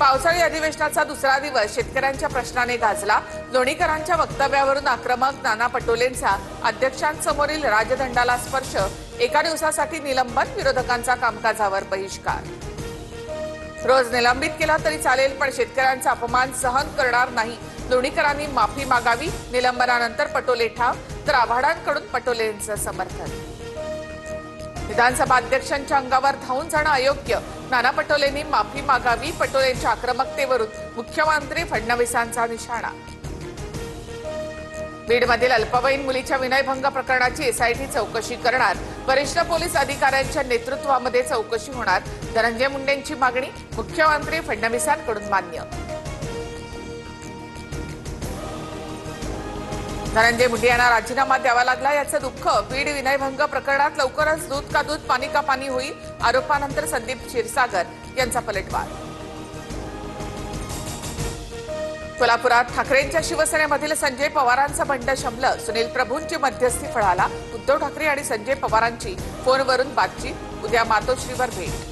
पावसाळी अधिवेशनाचा दुसरा दिवस शेतकऱ्यांच्या प्रश्नाने गाजला। लोणीकरांच्या वक्तव्यावरून आक्रमक नाना पटोलेंचा अध्यक्षांसमोरील राजदंडाला स्पर्श, एका दिवसासाठी निलंबन, विरोधकांचा कामकाजावर बहिष्कार। रोज निलंबित केला तरी चालेल, पण शेतकऱ्यांचा अपमान सहन करणार नाही। लोणीकरांनी माफी मागावी। निलंबनानंतर पटोले ठाम, तर आव्हाडांकडून पटोलेंचं समर्थन। विधानसभा अध्यक्षांच्या अंगावर धावून जाणं अयोग्य, नाना पटोलेंनी माफी मागावी। पटोलेंच्या आक्रमकतेवरून मुख्यमंत्री फडणवीसांचा निशाणा। बीडमधील अल्पवयीन मुलीच्या विनयभंग प्रकरणाची एसआयटी चौकशी करणार। वरिष्ठ पोलीस अधिकाऱ्यांच्या नेतृत्वामध्ये चौकशी होणार। धनंजय मुंडेंची मागणी मुख्यमंत्री फडणवीसांकडून मान्य। धनंजय मुंडे यांना राजीनामा द्यावा लागला, याचं दुःख। बीड विनयभंग प्रकरणात लवकरच दूध का दूध पाणी का पाणी होईल, आरोपानंतर संदीप क्षीरसागर यांचा पलटवार। कोल्हापुरात ठाकरेंच्या शिवसेनेमधील संजय पवारांचं बंड शमलं। सुनील प्रभूंची मध्यस्थी फळाला। उद्धव ठाकरे आणि संजय पवारांची फोनवरून बातचीत, उद्या मातोश्रीवर भेट।